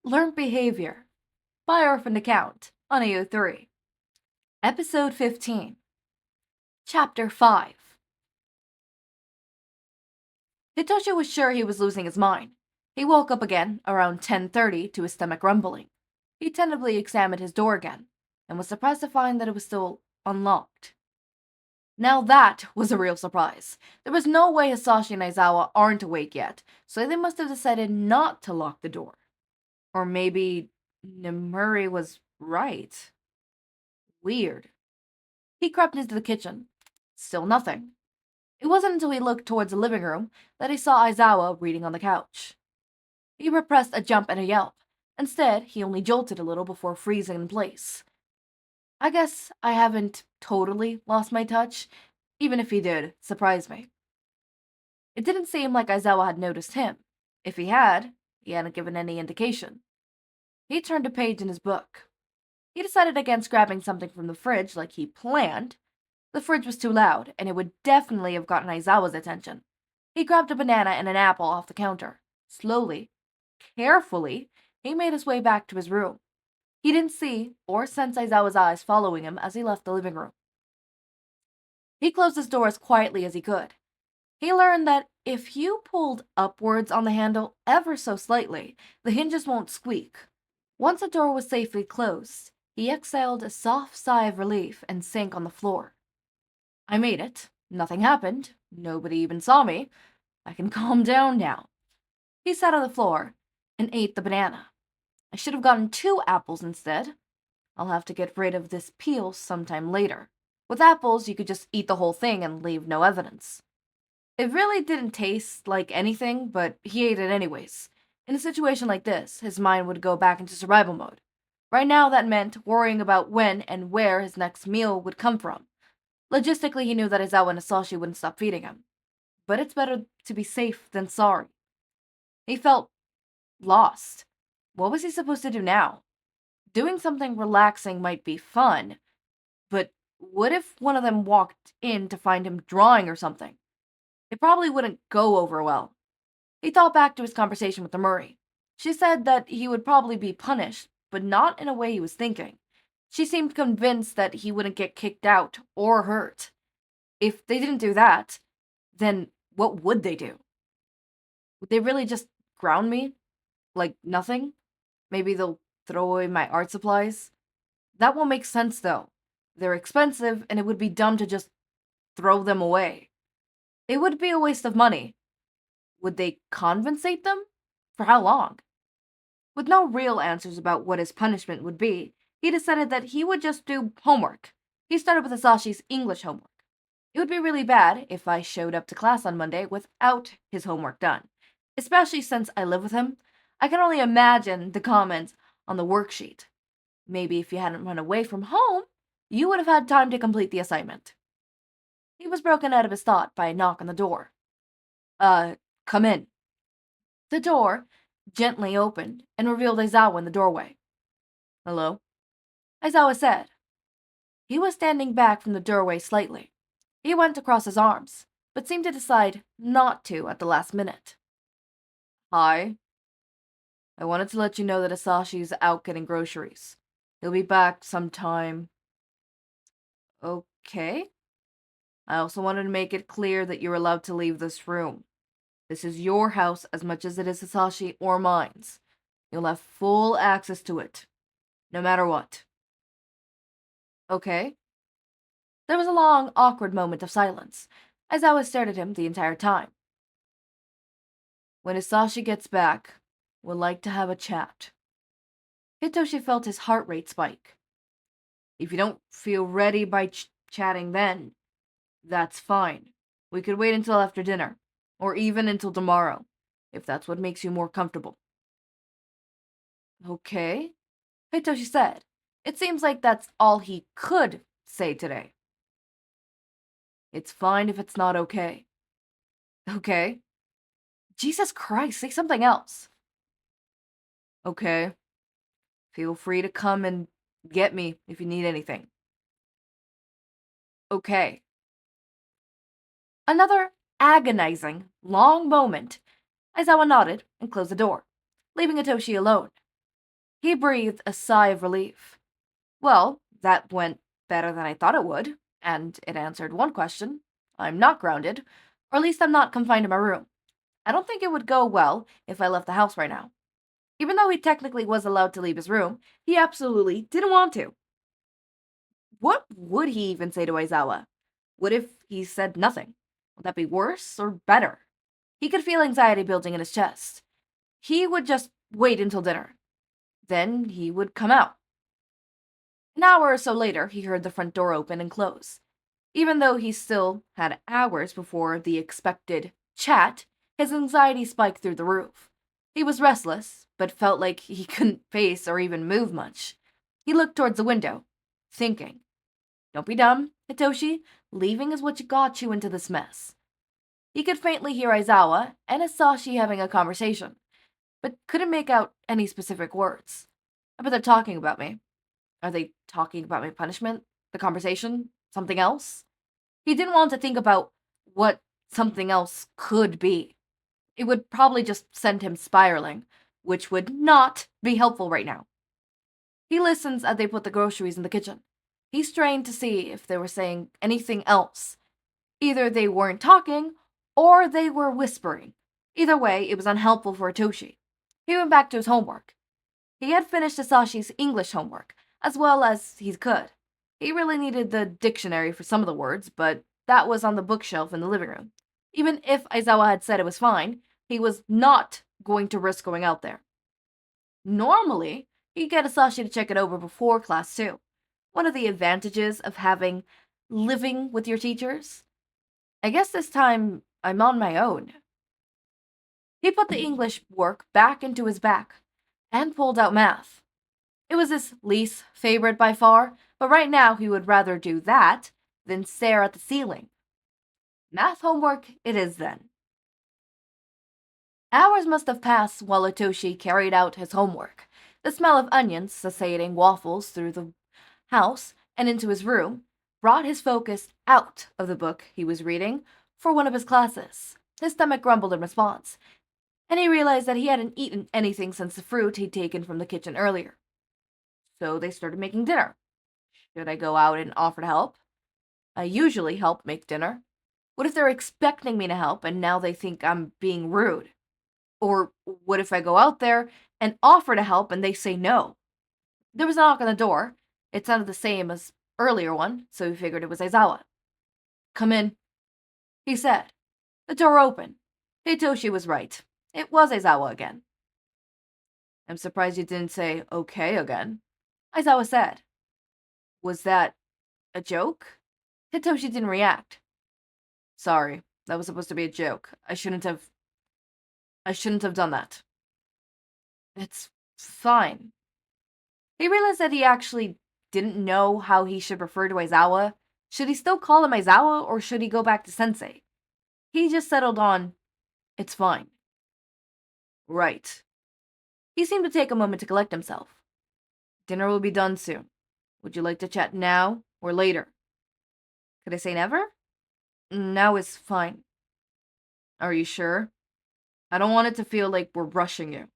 Learned Behavior by Orphan Account on AO3. Episode 15. Chapter 5. Hitoshi was sure he was losing his mind. He woke up again around 10:30 to his stomach rumbling. He tentatively examined his door again, and was surprised to find that it was still unlocked. Now that was a real surprise. There was no way Hizashi and Aizawa aren't awake yet, so they must have decided not to lock the door. Or maybe Nemuri was right. Weird. He crept into the kitchen. Still nothing. It wasn't until he looked towards the living room that he saw Aizawa reading on the couch. He repressed a jump and a yelp. Instead, he only jolted a little before freezing in place. I guess I haven't totally lost my touch, even if he did surprise me. It didn't seem like Aizawa had noticed him. If he hadn't given any indication. He turned a page in his book. He decided against grabbing something from the fridge like he planned. The fridge was too loud, and it would definitely have gotten Aizawa's attention. He grabbed a banana and an apple off the counter. Slowly, carefully, he made his way back to his room. He didn't see or sense Aizawa's eyes following him as he left the living room. He closed his door as quietly as he could. He learned that if you pulled upwards on the handle ever so slightly, the hinges won't squeak. Once the door was safely closed, he exhaled a soft sigh of relief and sank on the floor. I made it. Nothing happened. Nobody even saw me. I can calm down now. He sat on the floor and ate the banana. I should have gotten 2 apples instead. I'll have to get rid of this peel sometime later. With apples, you could just eat the whole thing and leave no evidence. It really didn't taste like anything, but he ate it anyways. In a situation like this, his mind would go back into survival mode. Right now, that meant worrying about when and where his next meal would come from. Logistically, he knew that Aizawa and Hizashi wouldn't stop feeding him. But it's better to be safe than sorry. He felt lost. What was he supposed to do now? Doing something relaxing might be fun, but what if one of them walked in to find him drawing or something? It probably wouldn't go over well. He thought back to his conversation with Nemuri. She said that he would probably be punished, but not in a way he was thinking. She seemed convinced that he wouldn't get kicked out or hurt. If they didn't do that, then what would they do? Would they really just ground me? Like nothing? Maybe they'll throw away my art supplies? That won't make sense, though. They're expensive, and it would be dumb to just throw them away. It would be a waste of money. Would they compensate them? For how long? With no real answers about what his punishment would be, he decided that he would just do homework. He started with Hisashi's English homework. It would be really bad if I showed up to class on Monday without his homework done, especially since I live with him. I can only imagine the comments on the worksheet. Maybe if you hadn't run away from home, you would have had time to complete the assignment. He was broken out of his thought by a knock on the door. Come in. The door gently opened and revealed Aizawa in the doorway. Hello? Aizawa said. He was standing back from the doorway slightly. He went across his arms, but seemed to decide not to at the last minute. Hi. I wanted to let you know that Hisashi's out getting groceries. He'll be back sometime. Okay. I also wanted to make it clear that you're allowed to leave this room. This is your house as much as it is Hizashi or mine's. You'll have full access to it, no matter what. Okay. There was a long, awkward moment of silence, as I stared at him the entire time. When Hizashi gets back, we'll like to have a chat. Hitoshi felt his heart rate spike. If you don't feel ready by chatting then, that's fine. We could wait until after dinner, or even until tomorrow, if that's what makes you more comfortable. Okay, Hitoshi said. It seems like that's all he could say today. It's fine if it's not okay. Okay. Jesus Christ, say something else. Okay. Feel free to come and get me if you need anything. Okay. Another agonizing, long moment. Aizawa nodded and closed the door, leaving Hitoshi alone. He breathed a sigh of relief. Well, that went better than I thought it would, and it answered one question. I'm not grounded, or at least I'm not confined to my room. I don't think it would go well if I left the house right now. Even though he technically was allowed to leave his room, he absolutely didn't want to. What would he even say to Aizawa? What if he said nothing? Would that be worse or better? He could feel anxiety building in his chest. He would just wait until dinner. Then he would come out. An hour or so later, he heard the front door open and close. Even though he still had hours before the expected chat, his anxiety spiked through the roof. He was restless, but felt like he couldn't face or even move much. He looked towards the window, thinking, "Don't be dumb, Hitoshi. Leaving is what got you into this mess." He could faintly hear Aizawa and Hizashi having a conversation, but couldn't make out any specific words. I bet they're talking about me. Are they talking about my punishment? The conversation? Something else? He didn't want to think about what something else could be. It would probably just send him spiraling, which would not be helpful right now. He listens as they put the groceries in the kitchen. He strained to see if they were saying anything else. Either they weren't talking, or they were whispering. Either way, it was unhelpful for Hitoshi. He went back to his homework. He had finished Hisashi's English homework, as well as he could. He really needed the dictionary for some of the words, but that was on the bookshelf in the living room. Even if Aizawa had said it was fine, he was not going to risk going out there. Normally, he'd get Hisashi to check it over before class too. One of the advantages of living with your teachers. I guess this time I'm on my own. He put the English work back into his bag and pulled out math. It was his least favorite by far, but right now he would rather do that than stare at the ceiling. Math homework it is then. Hours must have passed while Hitoshi carried out his homework. The smell of onions satiating waffles through the house and into his room brought his focus out of the book he was reading for one of his classes. His stomach grumbled in response, and he realized that he hadn't eaten anything since the fruit he'd taken from the kitchen earlier. So they started making dinner. Should I go out and offer to help? I usually help make dinner. What if they're expecting me to help and now they think I'm being rude? Or what if I go out there and offer to help and they say no? There was a knock on the door. It sounded the same as earlier one, so he figured it was Aizawa. "Come in," he said. The door opened. Hitoshi was right. It was Aizawa again. "I'm surprised you didn't say okay again," Aizawa said. "Was that a joke?" Hitoshi didn't react. "Sorry, that was supposed to be a joke. I shouldn't have done that." "It's fine." He realized that he actually didn't know how he should refer to Aizawa. Should he still call him Aizawa, or should he go back to Sensei? He just settled on, "It's fine." "Right." He seemed to take a moment to collect himself. "Dinner will be done soon. Would you like to chat now or later?" Could I say never? Now is fine. Are you sure? I don't want it to feel like we're rushing you.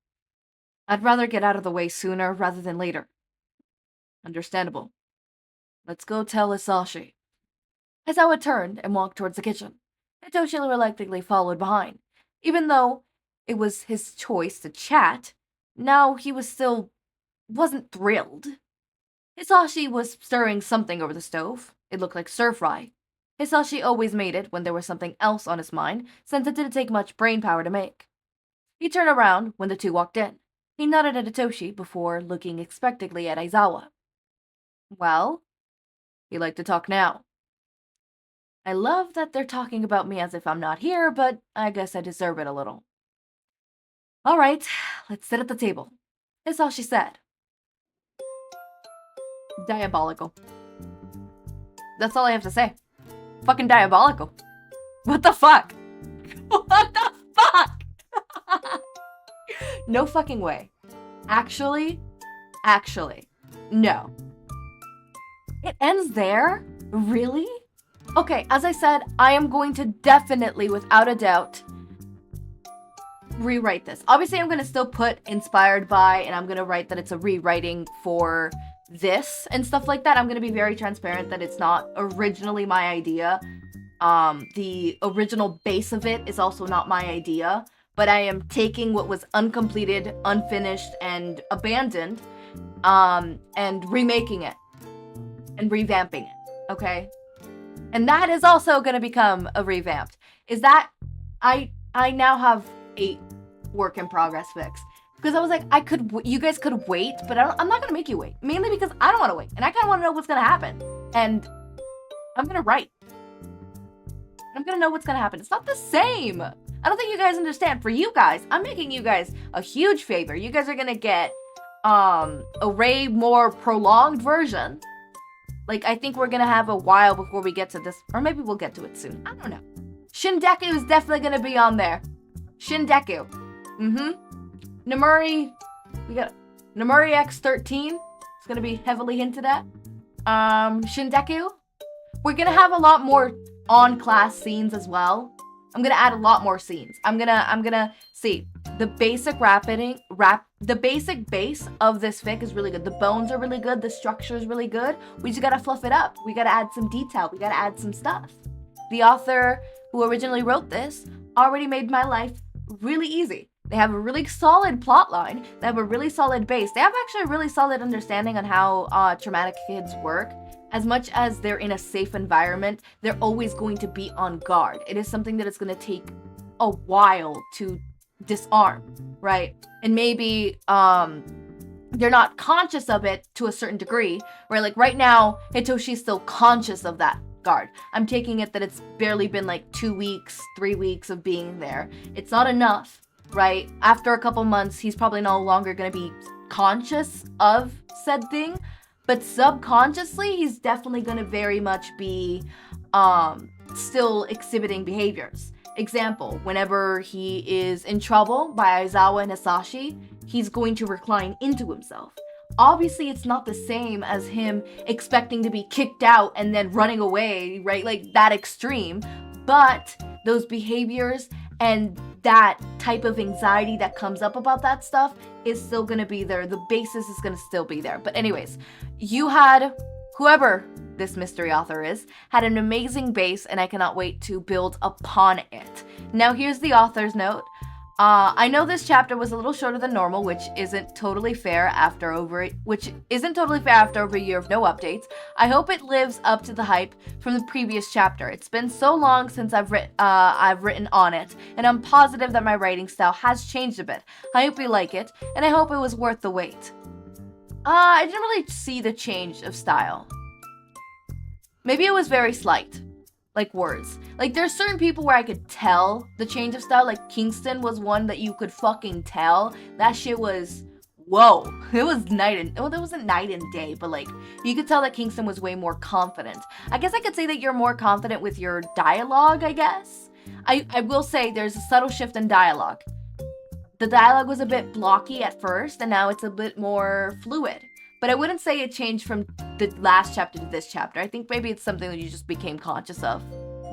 I'd rather get out of the way sooner rather than later. Understandable. Let's go tell Hizashi. Aizawa turned and walked towards the kitchen. Hitoshi reluctantly followed behind. Even though it was his choice to chat, now he wasn't thrilled. Hizashi was stirring something over the stove. It looked like stir-fry. Hizashi always made it when there was something else on his mind, since it didn't take much brain power to make. He turned around when the two walked in. He nodded at Hitoshi before looking expectantly at Aizawa. "Well?" "You like to talk now." I love that they're talking about me as if I'm not here, but I guess I deserve it a little. "All right, let's sit at the table." That's all she said. Diabolical. That's all I have to say. Fucking diabolical. What the fuck? What the fuck? No fucking way. Actually, no. It ends there? Really? Okay, as I said, I am going to definitely, without a doubt, rewrite this. Obviously, I'm gonna still put inspired by, and I'm gonna write that it's a rewriting for this and stuff like that. I'm gonna be very transparent that it's not originally my idea. The original base of it is also not my idea, but I am taking what was uncompleted, unfinished, and abandoned, and remaking it and revamping it. Okay, and that is also gonna become a revamped. Is that I now have 8 work in progress fics. Because I was like, you guys could wait, but I'm not gonna make you wait. Mainly because I don't want to wait, and I kind of want to know what's gonna happen. And I'm gonna write. I'm gonna know what's gonna happen. It's not the same. I don't think you guys understand. For you guys, I'm making you guys a huge favor. You guys are gonna get a way more prolonged version. Like, I think we're gonna have a while before we get to this, or maybe we'll get to it soon. I don't know. Shindeku is definitely gonna be on there. Shindeku. Nemuri, we got Nemuri X13. It's gonna be heavily hinted at. Shindeku. We're gonna have a lot more on-class scenes as well. I'm gonna add a lot more scenes. I'm gonna see the basic the basic base of this fic is really good. The bones are really good. The structure is really good. We just gotta fluff it up. We gotta add some detail. We gotta add some stuff. The author who originally wrote this already made my life really easy. They have a really solid plot line. They have a really solid base. They have actually a really solid understanding on how traumatic kids work. As much as they're in a safe environment, they're always going to be on guard. It is something that is going to take a while to disarm, right? And maybe they're not conscious of it to a certain degree, right? Like right now, Hitoshi's still conscious of that guard. I'm taking it that it's barely been like 2 weeks, 3 weeks of being there. It's not enough, right? After a couple months, he's probably no longer going to be conscious of said thing, but subconsciously, he's definitely going to very much be still exhibiting behaviors. Example, whenever he is in trouble by Aizawa and Hizashi, he's going to recline into himself. Obviously, it's not the same as him expecting to be kicked out and then running away, right? Like that extreme. But those behaviors and that type of anxiety that comes up about that stuff is still going to be there. The basis is going to still be there. But anyways, you had, whoever this mystery author is, had an amazing base, and I cannot wait to build upon it. Now here's the author's note. I know this chapter was a little shorter than normal, which isn't totally fair after over a year of no updates. I hope it lives up to the hype from the previous chapter. It's been so long since I've written on it, and I'm positive that my writing style has changed a bit. I hope you like it, and I hope it was worth the wait. I didn't really see the change of style. Maybe it was very slight. Like words. Like there's certain people where I could tell the change of style. Like Kingston was one that you could fucking tell. That shit was, whoa. It was it wasn't night and day, but like you could tell that Kingston was way more confident. I guess I could say that you're more confident with your dialogue, I guess. I will say there's a subtle shift in dialogue. The dialogue was a bit blocky at first, and now it's a bit more fluid. But I wouldn't say it changed from the last chapter to this chapter. I think maybe it's something that you just became conscious of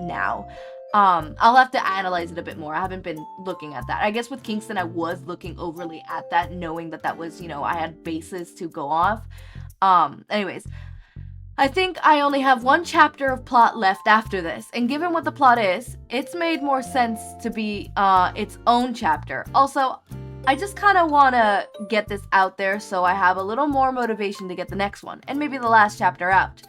now. I'll have to analyze it a bit more. I haven't been looking at that. I guess with Kingston, I was looking overly at that, knowing that was, I had bases to go off. Anyways, I think I only have 1 chapter of plot left after this. And given what the plot is, it's made more sense to be its own chapter. Also, I just kind of want to get this out there so I have a little more motivation to get the next one, and maybe the last chapter out.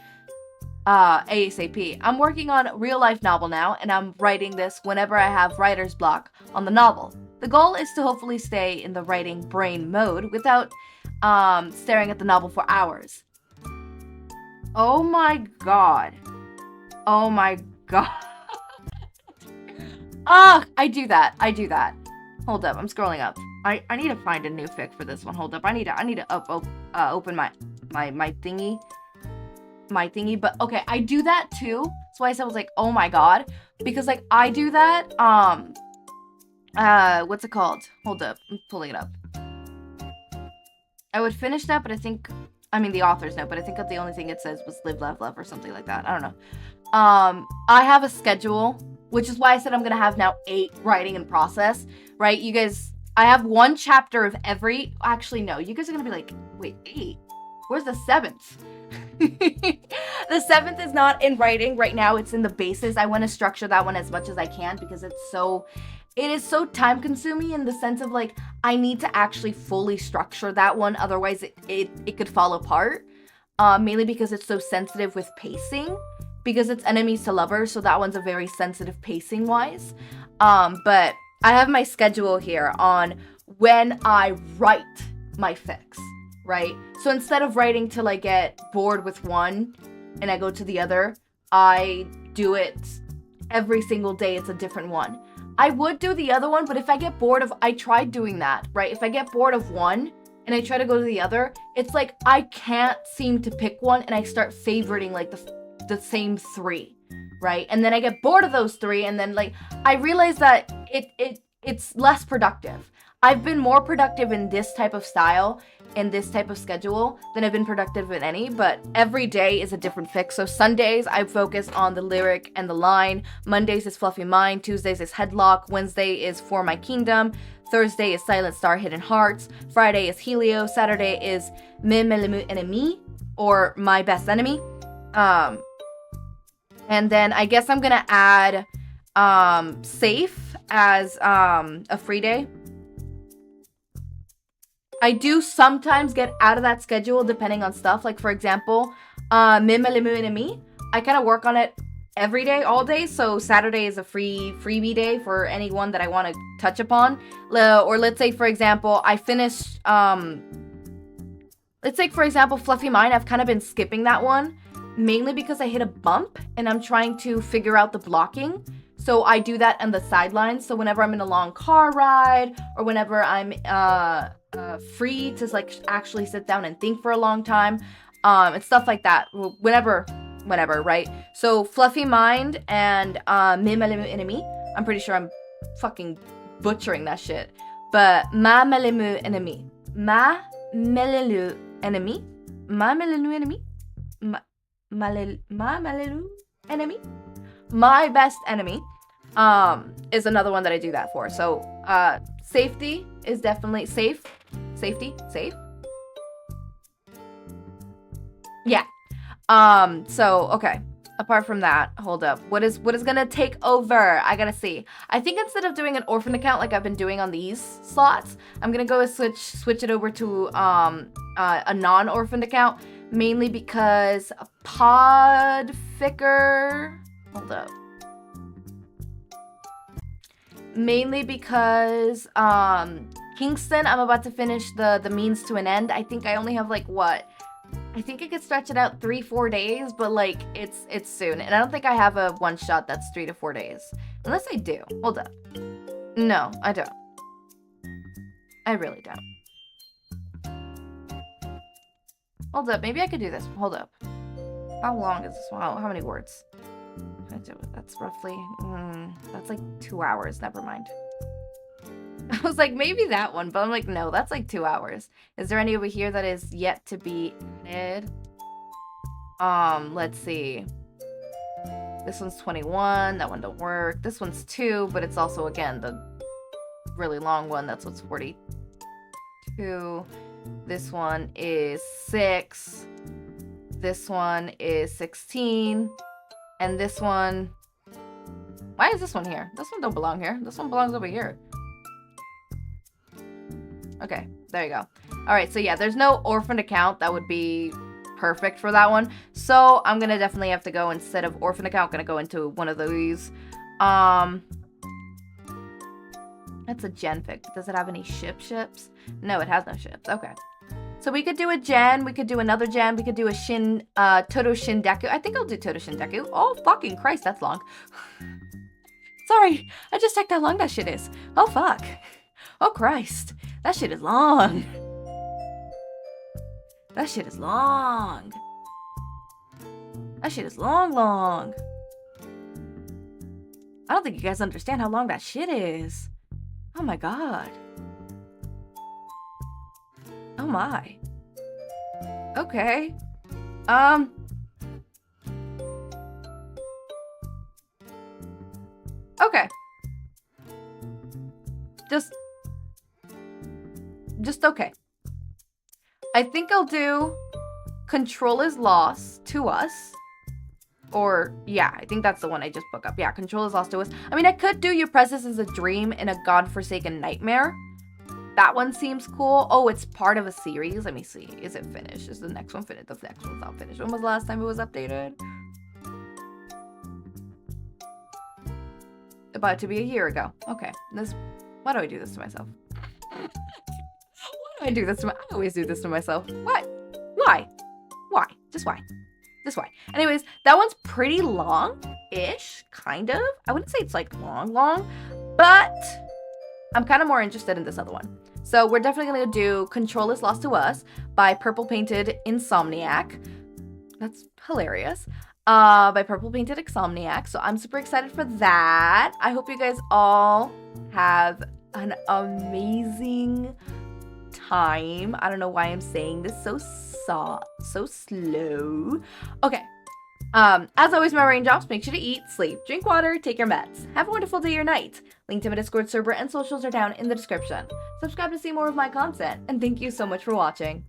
ASAP. I'm working on a real-life novel now, and I'm writing this whenever I have writer's block on the novel. The goal is to hopefully stay in the writing brain mode without staring at the novel for hours. Oh my god. Oh my god. I do that. Hold up, I'm scrolling up. I need to find a new fic for this one. Hold up, I need to open my thingy. But okay, I do that too. That's why I said I was like, oh my god, because like I do that. What's it called? Hold up, I'm pulling it up. I would finish that, but the author's note, but I think that the only thing it says was live, laugh, love, or something like that. I don't know. I have a schedule which is why I said I'm gonna have now 8 writing in process, right? You guys, I have 1 chapter of every, actually no, you guys are gonna be like, wait, 8? Where's the 7th? The 7th is not in writing right now, it's in the basis. I want to structure that one as much as I can because it is so time consuming in the sense of like, I need to actually fully structure that one, otherwise it could fall apart. Mainly because it's so sensitive with pacing, because it's enemies to lovers, so that one's a very sensitive pacing wise. But I have my schedule here on when I write my fics, right? So instead of writing till I get bored with one and I go to the other, I do it every single day. It's a different one. I would do the other one, but if I get bored of, I tried doing that, right? If I get bored of one and I try to go to the other, it's like I can't seem to pick one and I start favoriting like the same 3, right? And then I get bored of those 3 and then like I realize that it's less productive. I've been more productive in this type of style and this type of schedule than I've been productive in any, but every day is a different fix. So Sundays, I focus on the lyric and the line. Mondays is Fluffy Mind. Tuesdays is Headlock. Wednesday is For My Kingdom. Thursday is Silent Star Hidden Hearts. Friday is Helio. Saturday is Me Me Le Enemy, or My Best Enemy. And then I guess I'm gonna add Safe as a free day. I do sometimes get out of that schedule depending on stuff. Like, for example, Me Me Le Enemy, I kind of work on it every day, all day. So Saturday is a freebie day for anyone that I want to touch upon. Or let's say, for example, I finished, let's say, for example, Fluffy Mind. I've kind of been skipping that one, mainly because I hit a bump and I'm trying to figure out the blocking. So I do that on the sidelines. So whenever I'm in a long car ride or whenever I'm free to like actually sit down and think for a long time, and stuff like that. Whenever, right? So Fluffy Mind and Me Me Le Enemy. I'm pretty sure I'm fucking butchering that shit. But Ma Me Le Enemy. Ma Me Le Enemy. Ma Me Le Enemy. Ma Me Le Enemy. My Best Enemy is another one that I do that for. So safety is definitely safe. Safe. Yeah. So okay. Apart from that, hold up. What is gonna take over? I gotta see. I think instead of doing an orphan account like I've been doing on these slots, I'm gonna go switch it over to a non-orphaned account, mainly because Podficker. Hold up. Mainly because Kingston, I'm about to finish the means to an end. I think I only have like what? I think I could stretch it out 3-4 days, but like it's soon. And I don't think I have a one shot that's 3 to 4 days. Unless I do. Hold up. No, I don't. I really don't. Hold up, maybe I could do this. Hold up. How long is this one? How many words? That's roughly, that's like 2 hours. Never mind. I was like, maybe that one, but I'm like, no, that's like 2 hours. Is there any over here that is yet to be added? Let's see. This one's 21. That one don't work. This one's 2, but it's also, again, the really long one. That's what's 42. This one is 6. This one is 16. And this one... Why is this one here? This one don't belong here. This one belongs over here. Okay, there you go. Alright, so yeah, there's no orphaned account that would be perfect for that one. So I'm gonna definitely have to go, instead of orphaned account, gonna go into one of these. That's a gen fic. Does it have any ships? No, it has no ships. Okay. So we could do a gen, we could do another gen, we could do a Todo Shindeku. I think I'll do Todo Shindeku. Oh, fucking Christ, that's long. Sorry, I just checked how long that shit is. Oh, fuck. Oh, Christ. That shit is long. That shit is long. That shit is long. I don't think you guys understand how long that shit is. Oh my god. Oh my. Okay. Okay. Just okay. I think I'll do control is lost to us. Or, yeah, I think that's the one I just booked up. Yeah, control is lost to us. I mean, I could do your presence is a dream in a godforsaken nightmare. That one seems cool. Oh, it's part of a series. Let me see. Is it finished? Is the next one finished? The next one's not finished. When was the last time it was updated? About to be a year ago. Okay. Why do I do this to myself? Why do I do this to I always do this to myself. Why? Why? Why? Just why? Just why? Anyways, that one's pretty long-ish, kind of. I wouldn't say it's like long, but I'm kind of more interested in this other one. So we're definitely going to do Control is Lost to Us by Purple Painted Insomniac. That's hilarious. By Purple Painted Insomniac. So I'm super excited for that. I hope you guys all have an amazing time. I don't know why I'm saying this so slow. Okay. As always, my raindrops, make sure to eat, sleep, drink water, take your meds. Have a wonderful day or night. Link to my Discord server and socials are down in the description. Subscribe to see more of my content, and thank you so much for watching.